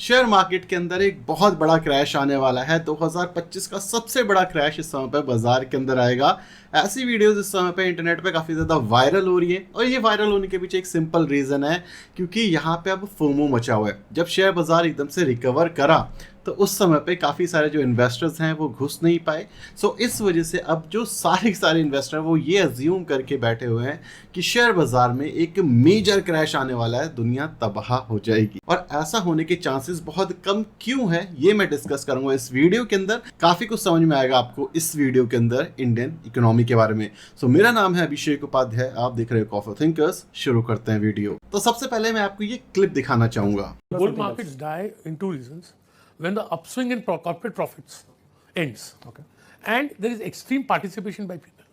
Share market के अंदर एक बहुत बड़ा क्रैश आने वाला है। 2025 का सबसे बड़ा क्रैश इस समय पे बाजार के अंदर आएगा। ऐसी वीडियोस इस समय पे इंटरनेट पे काफ़ी ज़्यादा वायरल हो रही है और ये वायरल होने के पीछे एक सिंपल रीज़न है, क्योंकि यहाँ पे अब फोमो मचा हुआ है। जब शेयर बाजार एकदम से रिकवर करा तो उस समय पे काफ़ी सारे जो इन्वेस्टर्स हैं वो घुस नहीं पाए। सो इस वजह से अब जो सारे इन्वेस्टर वो ये अज्यूम करके बैठे हुए हैं कि शेयर बाजार में एक मेजर क्रैश आने वाला है, दुनिया तबाह हो जाएगी। और ऐसा होने के चांसेस बहुत कम क्यों है ये मैं डिस्कस करूंगा इस वीडियो के अंदर। काफ़ी कुछ समझ में आएगा आपको इस वीडियो के अंदर इंडियन इकोनॉमी के बारे में। सो मेरा नाम है अभिषेक उपाध्याय, आप देख रहे हो कॉफी थिंकर्स। शुरू करते हैं वीडियो। तो सबसे पहले मैं आपको ये क्लिप दिखाना चाहूंगा। Bull markets die in two reasons. When the upswing in corporate profits ends, and there is extreme participation by people.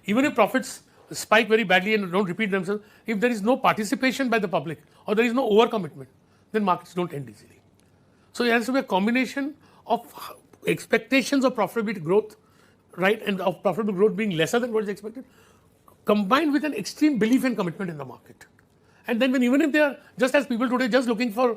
Even if profits spike very badly and don't repeat themselves, if there is no participation by the public or there is no overcommitment, then markets don't end easily. So there has to be a combination of expectations of profitability growth, right, and of profitable growth being lesser than what is expected, combined with an extreme belief and commitment in the market. And then even if they are, just as people today just looking for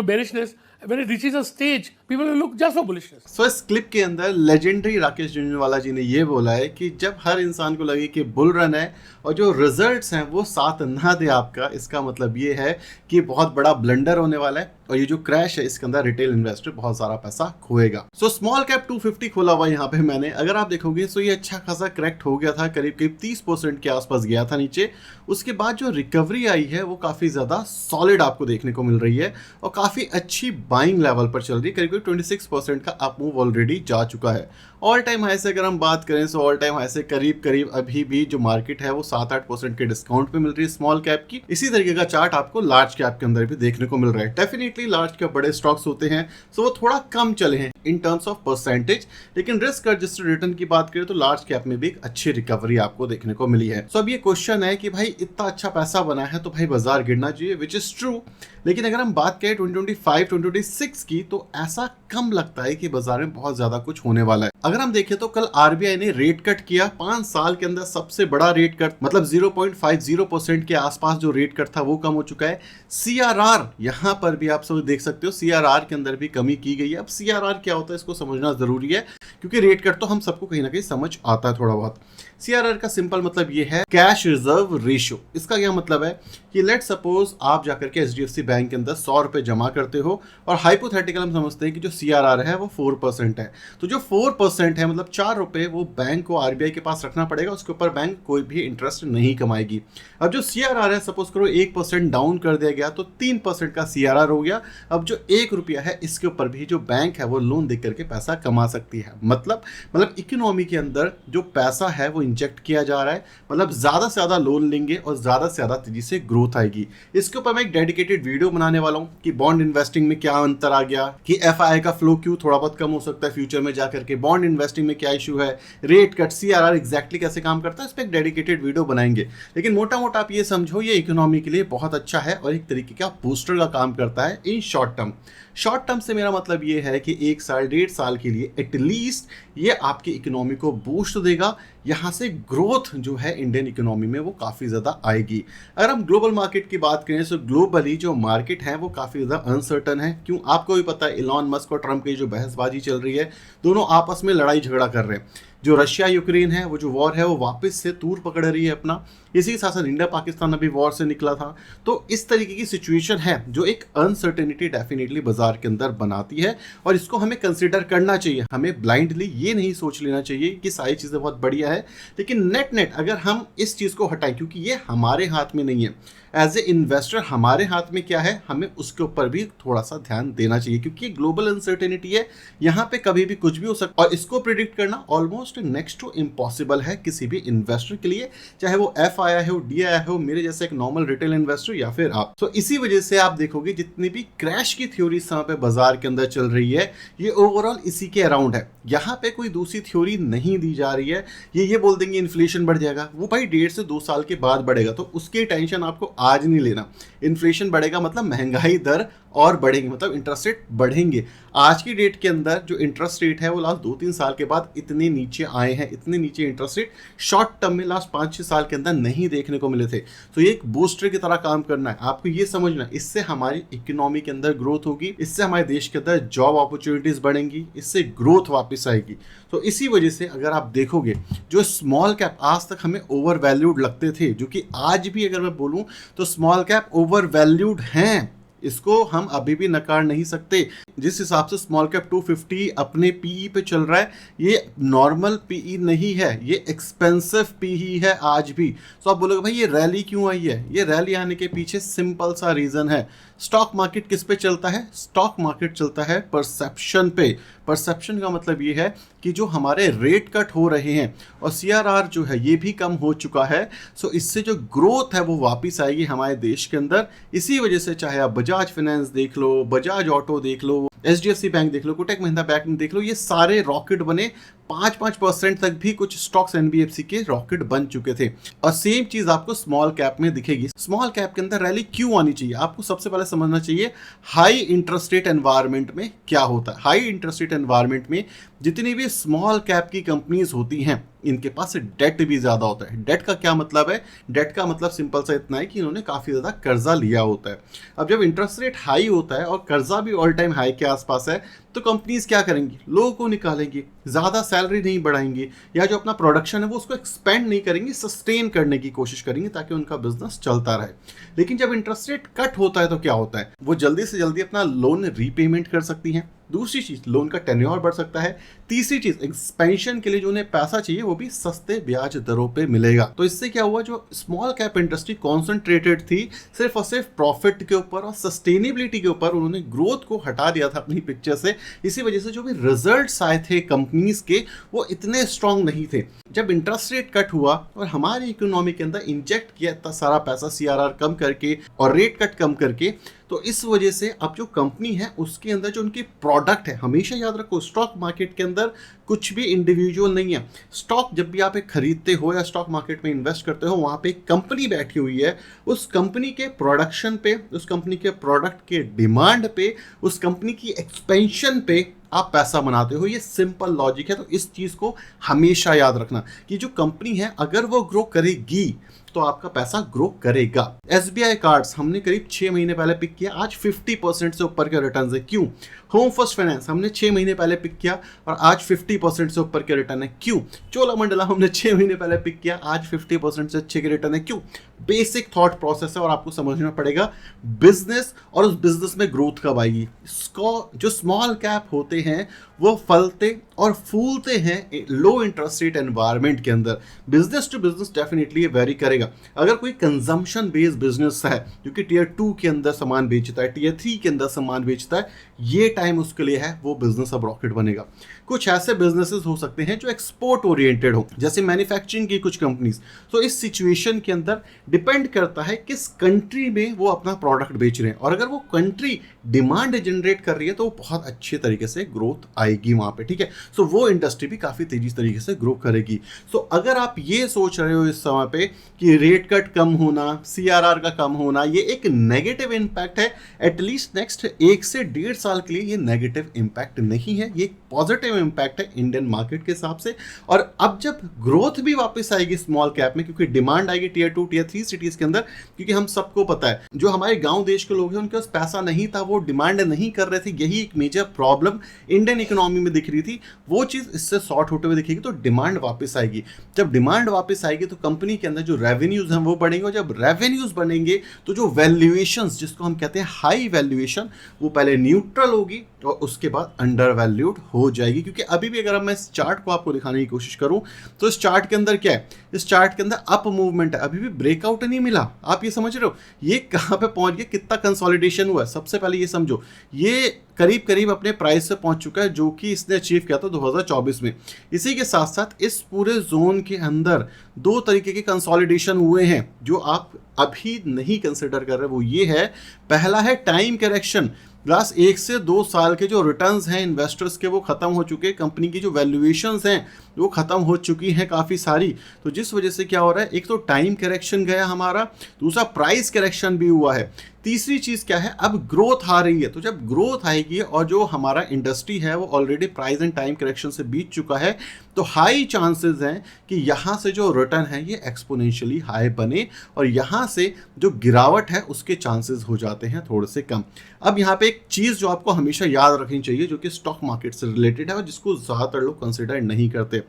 bearishness, when it reaches a stage, people will look just for bullishness. So इस clip के अंदर legendary Rakesh Jhunjhunwala जी ने ये बोला है कि जब हर इंसान को लगे कि बुल रन है और जो रिजल्ट्स हैं वो साथ ना दे आपका, इसका मतलब ये है कि बहुत बड़ा ब्लंडर होने वाला है और ये जो क्रैश है इसके अंदर रिटेल इन्वेस्टर बहुत सारा पैसा खोएगा। सो स्मॉल कैप 250 खोला हुआ यहाँ पे मैंने, अगर आप देखोगे तो ये अच्छा खासा करेक्ट हो गया था, करीब 30% के आसपास गया था नीचे। उसके बाद जो रिकवरी आई है वो काफ़ी ज़्यादा सॉलिड आपको देखने को मिल रही है और काफ़ी अच्छी बाइंग लेवल पर चल रही है। करीब 26% का अप मूव ऑलरेडी जा चुका है। ऑल टाइम हाई से अगर हम बात करें तो ऑल टाइम हाई से करीब अभी भी जो मार्केट है वो 7-8% के डिस्काउंट पे मिल रही है स्मॉल कैप की। इसी तरीके का चार्ट आपको लार्ज कैप के अंदर भी देखने को मिल रहा है। डेफिनेटली लार्ज कैप बड़े स्टॉक्स होते हैं सो वो थोड़ा कम चले हैं इन टर्म्स ऑफ परसेंटेज, लेकिन रिस्क एडजस्टेड रिटर्न की बात करें तो लार्ज कैप में भी एक अच्छी रिकवरी आपको देखने को मिली है। सो अब ये क्वेश्चन है कि भाई इतना अच्छा पैसा बना है तो भाई बाजार गिरना चाहिए, विच इज ट्रू। लेकिन अगर हम बात करें 2025-2026 की तो ऐसा कम लगता है कि बाजार में बहुत ज्यादा कुछ होने वाला है। अगर हम देखें तो कल आरबीआई ने रेट कट किया, 5 साल के अंदर सबसे बड़ा रेट कट, मतलब 0.50% के आसपास जो रेट कट था वो कम हो चुका है। सीआरआर यहाँ पर भी आप सब देख सकते हो, सीआरआर के अंदर भी कमी की गई है। अब सीआरआर क्या होता है इसको समझना जरूरी है, क्योंकि रेट कट तो हम सबको कहीं ना कहीं समझ आता है थोड़ा बहुत। सीआरआर का सिंपल मतलब ये है कैश रिजर्व रेशियो। इसका क्या मतलब है कि लेट सपोज आप जाकर के एचडीएफसी बैंक के अंदर 100 रुपए जमा करते हो और हाइपोथेटिकल हम समझते हैं कि जो सीआरआर है वो 4% है। तो जो 4% है मतलब 4 रुपए वो बैंक को आरबीआई के पास रखना पड़ेगा, उसके ऊपर बैंक कोई भी इंटरेस्ट नहीं कमाएगी। अब जो सीआरआर है सपोज करो 1% डाउन कर दिया गया तो 3% का सीआरआर हो गया। अब जो 1 रुपया है इसके ऊपर भी जो बैंक है वो लोन दे करके पैसा कमा सकती है। मतलब इकोनॉमी के अंदर जो पैसा है वो इंजेक्ट किया जा रहा है, मतलब ज्यादा से ज्यादा लोन लेंगे और ज्यादा से ज्यादा तेजी से ग्रोथ आएगी। इसके ऊपर मैं एक डेडिकेटेड वीडियो बनाने वाला हूं कि बॉन्ड इन्वेस्टिंग में क्या अंतर आ गया, कि एफआई का फ्लो क्यों थोड़ा बहुत कम हो सकता है फ्यूचर में जाकर के, बॉन्ड इन्वेस्टिंग में क्या इशू है, रेट कट, सीआरआर एग्जैक्टली कैसे काम करता है, इस पर एक डेडिकेटेड वीडियो बनाएंगे। लेकिन मोटा मोटा आप ये समझो ये इकोनॉमी के लिए बहुत अच्छा है और एक तरीके का बूस्टर का काम करता है in short term. Short term से मेरा मतलब ये है कि 1 साल 1.5 साल के लिए एटलीस्ट ये आपकी इकोनॉमी को बूस्ट देगा। यहाँ से ग्रोथ जो है इंडियन इकोनॉमी में वो काफ़ी ज़्यादा आएगी। अगर हम ग्लोबल मार्केट की बात करें तो ग्लोबली जो मार्केट है वो काफ़ी ज़्यादा अनसर्टन है। क्यों, आपको भी पता है इलॉन मस्क और ट्रम्प की जो बहसबाजी चल रही है, दोनों आपस में लड़ाई झगड़ा कर रहे हैं। जो रशिया यूक्रेन है वो जो वॉर है वो वापस से तूर पकड़ रही है अपना। इसी के साथ साथ इंडिया पाकिस्तान अभी वॉर से निकला था। तो इस तरीके की सिचुएशन है जो एक अनसर्टेनिटी डेफिनेटली बाजार के अंदर बनाती है और इसको हमें कंसिडर करना चाहिए। हमें ब्लाइंडली ये नहीं सोच लेना चाहिए कि सारी चीज़ें बहुत बढ़िया है, लेकिन नेट अगर हम इस चीज़ को हटाएं, क्योंकि ये हमारे हाथ में नहीं है। एज ए इन्वेस्टर हमारे हाथ में क्या है, हमें उसके ऊपर भी थोड़ा सा ध्यान देना चाहिए, क्योंकि ये ग्लोबल अनसर्टेनिटी है, यहाँ पे कभी भी कुछ भी हो सकता है और इसको प्रिडिक्ट करना ऑलमोस्ट नेक्स्ट टू इम्पॉसिबल है किसी भी इन्वेस्टर के लिए, चाहे वो एफ आया हो, डी आया हो, मेरे जैसे एक नॉर्मल रिटेल इन्वेस्टर या फिर आप। तो इसी वजह से आप देखोगे जितनी भी क्रैश की थ्योरी इस समय पे बाजार के अंदर चल रही है ये ओवरऑल इसी के अराउंड है। यहाँ पे कोई दूसरी थ्योरी नहीं दी जा रही है। ये बोल देंगे इन्फ्लेशन बढ़ जाएगा, वो भाई 1.5 से 2 साल के बाद बढ़ेगा, तो उसकी टेंशन आपको आज नहीं लेना। इन्फ्लेशन बढ़ेगा मतलब महंगाई दर और बढ़ेंगे, मतलब इंटरेस्ट रेट बढ़ेंगे। आज की डेट के अंदर जो इंटरेस्ट रेट है वो लास्ट 2-3 साल के बाद इतने नीचे आए हैं, इतने नीचे इंटरेस्ट रेट शॉर्ट टर्म में लास्ट 5-6 साल के अंदर नहीं देखने को मिले थे। तो ये एक बूस्टर की तरह काम करना है, आपको ये समझना है, इससे हमारी इकोनॉमी के अंदर ग्रोथ होगी, इससे हमारे देश के अंदर जॉब अपॉर्चुनिटीज बढ़ेंगी, इससे ग्रोथ वापस आएगी। तो इसी वजह से अगर आप देखोगे जो स्मॉल कैप आज तक हमें ओवर वैल्यूड लगते थे, जो कि आज भी अगर मैं बोलूं तो स्मॉल कैप ओवर वैल्यूड हैं, इसको हम अभी भी नकार नहीं सकते। जिस हिसाब से स्मॉल कैप 250 अपने पीई पे चल रहा है, ये नॉर्मल पीई नहीं है, ये एक्सपेंसिव पीई है आज भी। तो आप बोलोगे भाई ये रैली क्यों आई है? ये रैली आने के पीछे सिंपल सा रीज़न है। स्टॉक मार्केट किस पे चलता है? स्टॉक मार्केट चलता है परसेप्शन पे। परसेप्शन का मतलब ये है कि जो हमारे रेट कट हो रहे हैं और सीआरआर जो है ये भी कम हो चुका है, सो इससे जो ग्रोथ है वो वापस आएगी हमारे देश के अंदर। इसी वजह से चाहे आप बजाज फाइनेंस देख लो, बजाज ऑटो देख लो, एचडीएफसी बैंक देख लो, कोटक महिंद्रा बैंक देख लो, ये सारे रॉकेट बने। 5% तक भी कुछ स्टॉक्स एनबीएफसी के रॉकेट बन चुके थे। और सेम चीज आपको स्मॉल कैप में दिखेगी। स्मॉल कैप के अंदर रैली क्यों आनी चाहिए? आपको सबसे पहले समझना चाहिए हाई इंटरेस्ट रेट एनवायरनमेंट में क्या होता है। हाई इंटरेस्ट रेट एनवायरनमेंट में जितनी भी स्मॉल कैप की कंपनीज होती हैं, इनके पास डेट भी ज़्यादा होता है। डेट का क्या मतलब है? डेट का मतलब सिंपल सा इतना है कि इन्होंने काफ़ी ज़्यादा कर्जा लिया होता है। अब जब इंटरेस्ट रेट हाई होता है और कर्जा भी ऑल टाइम हाई के आसपास है, तो कंपनीज क्या करेंगी? लोगों को निकालेंगी, ज़्यादा सैलरी नहीं बढ़ाएंगी, या जो अपना प्रोडक्शन है वो उसको एक्सपेंड नहीं करेंगी, सस्टेन करने की कोशिश करेंगी ताकि उनका बिजनेस चलता रहे। लेकिन जब इंटरेस्ट रेट कट होता है तो क्या होता है? वो जल्दी से जल्दी अपना लोन रीपेमेंट कर सकती हैं। दूसरी चीज, लोन का टेन्योर बढ़ सकता है। तीसरी चीज, एक्सपेंशन के लिए जो उन्हें पैसा चाहिए वो भी सस्ते ब्याज दरों पे मिलेगा। तो इससे क्या हुआ, जो स्मॉल कैप इंडस्ट्री कॉन्सेंट्रेटेड थी सिर्फ और सिर्फ प्रॉफिट के ऊपर और सस्टेनेबिलिटी के ऊपर, उन्होंने ग्रोथ को हटा दिया था अपनी पिक्चर से। इसी वजह से जो भी रिजल्ट्स आए थे कंपनीज के वो इतने स्ट्रांग नहीं थे। जब इंटरेस्ट रेट कट हुआ और हमारी इकोनॉमी के अंदर इंजेक्ट किया इतना सारा पैसा सीआरआर कम करके और रेट कट कम करके, तो इस वजह से अब जो कंपनी है उसके अंदर जो उनकी प्रोडक्ट है, हमेशा याद रखो स्टॉक मार्केट के अंदर कुछ भी इंडिविजुअल नहीं है। स्टॉक जब भी आप एक खरीदते हो या स्टॉक मार्केट में इन्वेस्ट करते हो, वहाँ पे एक कंपनी बैठी हुई है, उस कंपनी के प्रोडक्शन पे, उस कंपनी के प्रोडक्ट के डिमांड पे, उस कंपनी की एक्सपेंशन पे आप पैसा बनाते हो। ये सिंपल लॉजिक है। तो इस चीज़ को हमेशा याद रखना कि जो कंपनी है अगर वो ग्रो करेगी तो आपका पैसा ग्रो करेगा। एसबीआई कार्ड्स हमने करीब 6 महीने पहले पिक किया, आज 50% से ऊपर के रिटर्न है। क्यों? होम फर्स्ट फाइनेंस हमने 6 महीने पहले पिक किया और आज 50% से ऊपर के रिटर्न है। क्यों? चोलामंडलम हमने 6 महीने पहले पिक किया, आज 50% से अच्छे के रिटर्न है। क्यों? बेसिक थॉट प्रोसेस है और आपको समझना पड़ेगा बिजनेस और उस बिजनेस में ग्रोथ कब आएगी। इसको जो स्मॉल कैप होते हैं वो फलते और फूलते हैं लो इंटरेस्ट रेट एनवायरनमेंट के अंदर। बिजनेस टू बिजनेस डेफिनेटली ये वेरी करेगा। अगर कोई कंजम्पशन बेस्ड बिजनेस है जो कि टीयर 2 के अंदर सामान बेचता है, टीयर 3 के अंदर सामान बेचता है, ये टाइम उसके लिए है, वो बिजनेस अब रॉकेट बनेगा। कुछ ऐसे बिजनेसेस हो सकते हैं जो एक्सपोर्ट ओरिएंटेड हो, जैसे मैन्युफैक्चरिंग की कुछ कंपनीज। तो इस सिचुएशन के अंदर डिपेंड करता है किस कंट्री में वो अपना प्रोडक्ट बेच रहे हैं, और अगर वो कंट्री डिमांड जनरेट कर रही है तो वो बहुत अच्छे तरीके से ग्रोथ आएगी वहाँ पे, ठीक है। सो वो इंडस्ट्री भी काफ़ी तेजी तरीके से ग्रो करेगी। सो अगर आप ये सोच रहे हो इस समय पे कि रेट कट कम होना, सीआरआर का कम होना, ये एक नेगेटिव इम्पैक्ट है, एटलीस्ट नेक्स्ट 1 से 1.5 साल के लिए ये नेगेटिव इम्पैक्ट नहीं है, ये पॉजिटिव इम्पैक्ट है इंडियन मार्केट के हिसाब से। और अब जब ग्रोथ भी वापस आएगी स्मॉल कैप में, क्योंकि डिमांड आएगी टीयर 2 टीयर 3 सिटीज के अंदर, क्योंकि हम सबको पता है जो हमारे गांव देश के लोग हैं उनके पास पैसा नहीं था, वो डिमांड नहीं कर रहे थे। यही एक मेजर प्रॉब्लम इंडियन इकोनॉमी में दिख रही थी, वो चीज़ इससे सॉर्ट होते हुए दिखेगी। तो डिमांड वापस आएगी। जब डिमांड वापस आएगी तो कंपनी के अंदर जो रेवेन्यूज हैं वो बढ़ेंगे, और जब रेवेन्यूज बढ़ेंगे तो जो वैल्यूएशंस, जिसको हम कहते हैं हाई वैल्यूएशन, वो पहले न्यूट्रल होगी और उसके बाद अंडर वैल्यूड हो जाएगी। क्योंकि अभी भी अगर मैं इस चार्ट को आपको दिखाने की कोशिश करूं तो इस चार्ट के अंदर क्या है, इस चार्ट के अंदर अप मूवमेंट है, अभी भी ब्रेकआउट नहीं मिला। आप ये समझ रहे हो ये कहां पे पहुंच गया, कितना कंसोलिडेशन हुआ है। सबसे पहले ये समझो, ये करीब करीब अपने प्राइस से पहुंच चुका है जो कि इसने अचीव किया था 2024 में। इसी के साथ साथ इस पूरे जोन के अंदर 2 तरीके के कंसोलिडेशन हुए हैं जो आप अभी नहीं कंसिडर कर रहे। वो ये है, पहला है टाइम करेक्शन। लास्ट 1 से 2 साल के जो रिटर्न्स हैं इन्वेस्टर्स के वो खत्म हो चुके हैं, कंपनी की जो वैल्यूएशंस हैं वो खत्म हो चुकी हैं काफ़ी सारी। तो जिस वजह से क्या हो रहा है, एक तो टाइम करेक्शन गया हमारा, दूसरा प्राइस करेक्शन भी हुआ है। तीसरी चीज़ क्या है, अब ग्रोथ आ रही है, तो जब ग्रोथ आएगी और जो हमारा इंडस्ट्री है वो already price and time correction से बीत चुका है, तो हाई चांसेस हैं कि यहाँ से जो रिटर्न है ये एक्सपोनेंशियली हाई बने और यहाँ से जो गिरावट है उसके चांसेस हो जाते हैं थोड़े से कम। अब यहाँ पे एक चीज़ जो आपको हमेशा याद रखनी चाहिए जो कि स्टॉक मार्केट से रिलेटेड है और जिसको ज़्यादातर लोग कंसिडर नहीं करते।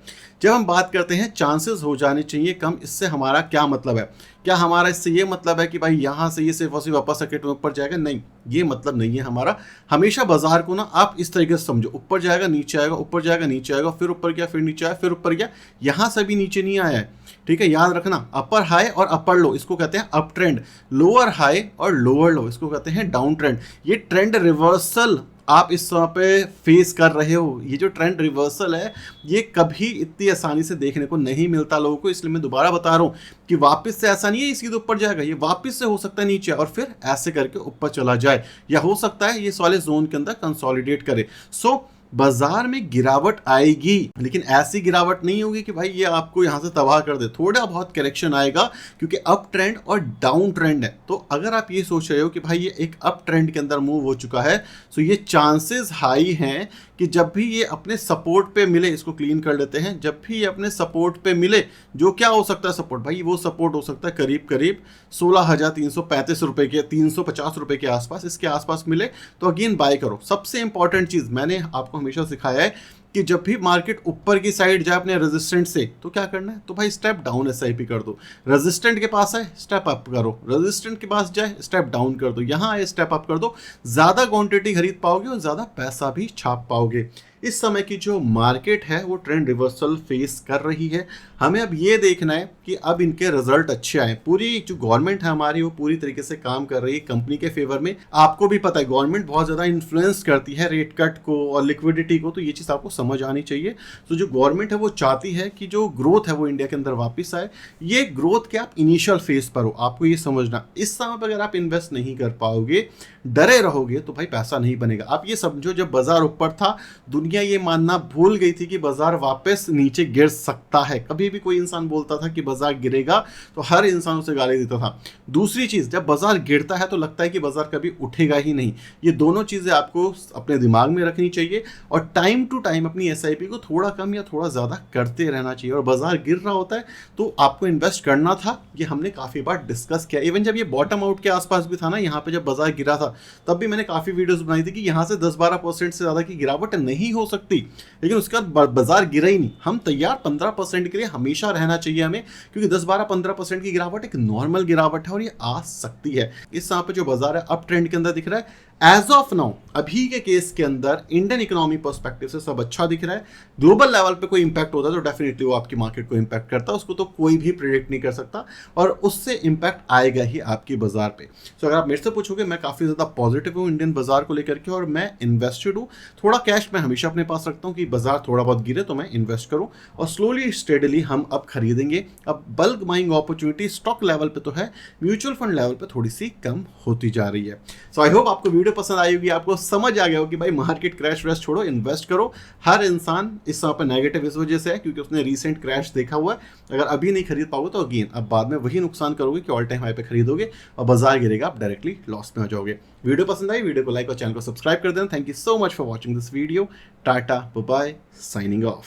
जब हम बात करते हैं चांसेस हो जाने चाहिए कम, इससे हमारा क्या मतलब है? क्या हमारा इससे ये मतलब है कि भाई यहाँ से ये सिर्फ और सिर्फ अपर सर्किट में ऊपर जाएगा? नहीं, ये मतलब नहीं है हमारा। हमेशा बाजार को ना आप इस तरीके से समझो, ऊपर जाएगा नीचे आएगा, ऊपर जाएगा नीचे आएगा, फिर ऊपर गया फिर नीचे आया फिर ऊपर गया, यहाँ से भी नीचे नहीं आया है। ठीक है, याद रखना, अपर हाई और अपर लो इसको कहते हैं अप ट्रेंड, लोअर हाई और लोअर लो इसको कहते हैं डाउन ट्रेंड। ये ट्रेंड रिवर्सल आप इस समय पे फेस कर रहे हो। ये जो ट्रेंड रिवर्सल है ये कभी इतनी आसानी से देखने को नहीं मिलता लोगों को, इसलिए मैं दोबारा बता रहा हूँ कि वापस से ऐसा नहीं है इसकी तो ऊपर जाएगा, ये वापस से हो सकता है नीचे और फिर ऐसे करके ऊपर चला जाए, या हो सकता है ये इस वाले जोन के अंदर कंसोलिडेट करे। सो बाजार में गिरावट आएगी, लेकिन ऐसी गिरावट नहीं होगी कि भाई ये आपको यहाँ से तबाह कर दे। थोड़ा बहुत करेक्शन आएगा क्योंकि अप ट्रेंड और डाउन ट्रेंड है। तो अगर आप ये सोच रहे हो कि भाई ये एक अप ट्रेंड के अंदर मूव हो चुका है, तो ये चांसेस हाई हैं कि जब भी ये अपने सपोर्ट पे मिले, इसको क्लीन कर लेते हैं, जब भी ये अपने सपोर्ट पे मिले, जो क्या हो सकता है सपोर्ट, भाई वो सपोर्ट हो सकता है करीब करीब 16,335 रुपए के, 350 रुपए के आसपास, इसके आसपास मिले तो अगेन बाय करो। सबसे इंपॉर्टेंट चीज़ मैंने आपको हमेशा सिखाया है कि जब भी मार्केट ऊपर की साइड जाए अपने रेजिस्टेंट से, तो क्या करना है, तो भाई स्टेप डाउन एसआईपी कर दो। रेजिस्टेंट के पास आए स्टेप अप करो, रेजिस्टेंट के पास जाए स्टेप डाउन कर दो, यहाँ आए स्टेप अप कर दो। ज़्यादा क्वांटिटी खरीद पाओगे और ज़्यादा पैसा भी छाप पाओगे। इस समय की जो मार्केट है वो ट्रेंड रिवर्सल फेस कर रही है। हमें अब ये देखना है कि अब इनके रिजल्ट अच्छे आए। पूरी जो गवर्नमेंट है हमारी वो पूरी तरीके से काम कर रही है कंपनी के फेवर में। आपको भी पता है गवर्नमेंट बहुत ज़्यादा इन्फ्लुएंस करती है रेट कट को और लिक्विडिटी को, तो ये चीज़ आपको समझ आनी चाहिए। तो जो गवर्नमेंट है वो चाहती है कि जो ग्रोथ है वो इंडिया के अंदर वापस आए। ये ग्रोथ के आप इनिशियल फेज पर हो, आपको ये समझना। इस समय पर अगर आप इन्वेस्ट नहीं कर पाओगे, डरे रहोगे, तो भाई पैसा नहीं बनेगा। आप ये समझो जब बाजार ऊपर था दुनिया ये मानना भूल गई थी कि बाजार वापस नीचे गिर सकता है। कभी भी कोई इंसान बोलता था कि बाजार गिरेगा तो हर इंसान उसे गाली देता था। दूसरी चीज़, जब बाजार गिरता है तो लगता है कि बाजार कभी उठेगा ही नहीं। ये दोनों चीज़ें आपको अपने दिमाग में रखनी चाहिए और टाइम टू टाइम अपनी एसआईपी को थोड़ा कम या थोड़ा ज़्यादा करते रहना चाहिए। और बाजार गिर रहा होता है तो आपको इन्वेस्ट करना था, ये हमने काफ़ी बार डिस्कस किया। इवन जब ये बॉटम आउट के आसपास भी था ना, यहाँ पे जब बाजार गिरा था तब भी मैंने काफ़ी वीडियोस बनाई थी कि यहाँ से 10-12% से ज़्यादा की गिरावट नहीं हो सकती, लेकिन उसके बाद बाजार गिरा ही नहीं। हम तैयार 15% के लिए हमेशा रहना चाहिए हमें, क्योंकि 10-12-15% की गिरावट एक नॉर्मल गिरावट है और ये आ सकती है। इस समय पे जो बाजार है अप ट्रेंड के अंदर दिख रहा है। एज ऑफ नाउ, अभी के केस के अंदर इंडियन इकोनॉमी पर्सपेक्टिव से सब अच्छा दिख रहा है। ग्लोबल लेवल पे कोई इंपैक्ट होता है तो डेफिनेटली वो आपकी मार्केट को इंपैक्ट करता है, उसको तो कोई भी प्रिडिक्ट नहीं कर सकता और उससे इंपैक्ट आएगा ही आपकी बाजार पे। सो अगर आप मेरे से पूछोगे, मैं काफ़ी ज़्यादा पॉजिटिव हूँ इंडियन बाजार को लेकर के और मैं इन्वेस्टेड हूँ। थोड़ा कैश मैं हमेशा अपने पास रखता हूँ कि बाजार थोड़ा बहुत गिरे तो मैं इन्वेस्ट करूँ, और स्लोली स्टेडली हम अब खरीदेंगे। अब bulk buying opportunity stock level पे तो है, म्यूचुअल फंड लेवल पे थोड़ी सी कम होती जा रही है। सो आई होप आपको वीडियो पसंद आई होगी, आपको समझ आ गया हो कि भाई मार्केट क्रैश व्रैश छोड़ो, इन्वेस्ट करो। हर इंसान इस समय पर नेगेटिव इस वजह से है क्योंकि उसने रीसेंट क्रैश देखा हुआ है। अगर अभी नहीं खरीद पाओगे तो अगेन अब बाद में वही नुकसान करोगे कि ऑल टाइम हाई पे खरीदोगे और बाजार गिरेगा, आप डायरेक्टली लॉस में हो जाओगे। वीडियो पसंद आई, वीडियो को लाइक और चैनल को सब्सक्राइब कर देना। Thank you so much for watching this video. Tata, bye bye, signing of.